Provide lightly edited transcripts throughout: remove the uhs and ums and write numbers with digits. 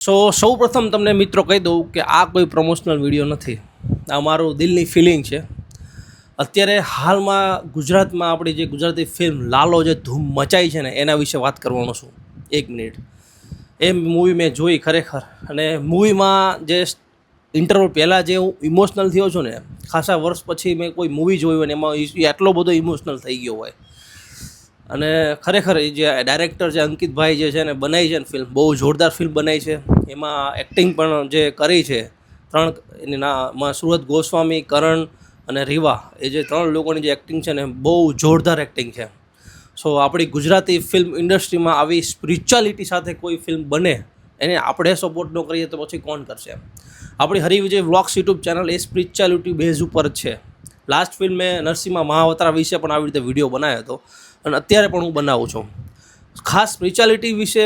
સૌ પ્રથમ તમને મિત્રો કહી દઉં કે આ કોઈ પ્રમોશનલ વિડીયો નથી, આ મારું દિલની ફિલિંગ છે. અત્યારે હાલમાં ગુજરાતમાં આપણી જે ગુજરાતી ફિલ્મ લાલો જે ધૂમ મચાઈ છે ને એના વિશે વાત કરવાનો છું 1 મિનિટ. એ મૂવી મેં જોઈ ખરેખર, અને મૂવીમાં જે ઇન્ટરવલ પહેલાં જે હું ઇમોશનલ થયો છું ને, ખાસા વર્ષ પછી મેં કોઈ મૂવી જોયું અને એમાં આટલો બધો ઇમોશનલ થઈ ગયો હોય. અને ખરેખર એ જે ડાયરેક્ટર છે અંકિતભાઈ જે છે ને બનાવી છે ને ફિલ્મ, બહુ જોરદાર ફિલ્મ બનાવી છે. એમાં એક્ટિંગ પણ જે કરી છે એની નામાં સુરત ગોસ્વામી, કરણ અને રીવા, એ જે 3 લોકોની જે એક્ટિંગ છે ને બહુ જોરદાર એક્ટિંગ છે. આપણી ગુજરાતી ફિલ્મ ઇન્ડસ્ટ્રીમાં આવી સ્પિરિચ્યુઆલિટી સાથે કોઈ ફિલ્મ બને એને આપણે સપોર્ટ ન કરીએ તો પછી કોણ કરશે? આપણી હરિવિજય વ્લોગ્સ યુટ્યુબ ચેનલ એ સ્પિરિચ્યુઆલિટી બેઝ ઉપર જ છે. લાસ્ટ ફિલ્મ મેં નરસિંહા મહાવતારા વિશે પણ આવી રીતે વિડીયો બનાવ્યો હતો, અને અત્યારે પણ હું બનાવું છું. ખાસ સ્પિરિચ્યુઆલિટી વિશે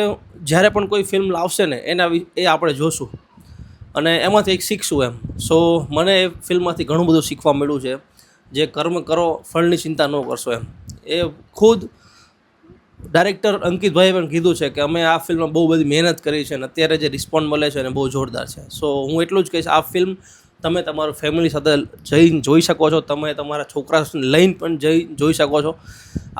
જ્યારે પણ કોઈ ફિલ્મ લાવશે ને એ આપણે જોશું અને એમાંથી એક શીખશું એમ. મને એ ફિલ્મમાંથી ઘણું બધું શીખવા મળ્યું છે. જે કર્મ કરો ફળની ચિંતા ન કરશો એમ. એ ખુદ ડાયરેક્ટર અંકિતભાઈએ પણ કીધું છે કે અમે આ ફિલ્મમાં બહુ બધી મહેનત કરી છે અને અત્યારે જે રિસ્પોન્સ મળે છે ને બહુ જોરદાર છે. હું એટલું જ કહીશ, આ ફિલ્મ તમે તમારું ફેમિલી સાથે જઈને જોઈ શકો છો, તમે તમારા છોકરાને લઈને પણ જોઈ શકો છો.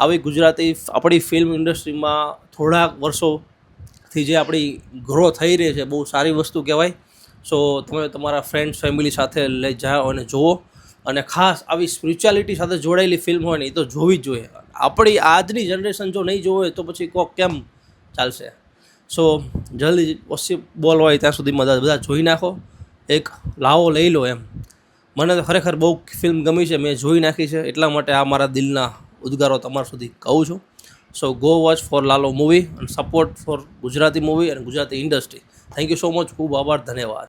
આવી ગુજરાતી આપણી ફિલ્મ ઇન્ડસ્ટ્રીમાં થોડાક વર્ષોથી જે આપણી ગ્રો થઈ રહી છે, બહુ સારી વસ્તુ કહેવાય. તમે તમારા ફ્રેન્ડ્સ ફેમિલી સાથે લઈ જાઓ અને જુઓ. અને ખાસ આવી સ્પિરિચ્યુઆલિટી સાથે જોડાયેલી ફિલ્મ હોય ને એ તો જોવી જ જોઈએ. આપણી આજની જનરેશન જો નહીં જોવે તો પછી કેમ ચાલશે? જલ્દી પોસિબલ હોય ત્યાં સુધીમાં બધા જોઈ નાખો, એક લાવો લઈ લો એમ. મને તો ખરેખર બહુ ફિલ્મ ગમી છે, મેં જોઈ નાખી છે, એટલા માટે આ મારા દિલના ઉદ્ગારો તમારા સુધી કહું છું. Go watch for Lalo movie અને સપોર્ટ ફોર ગુજરાતી મૂવી અને Gujarati industry. Thank you so much. ખૂબ આભાર, ધન્યવાદ.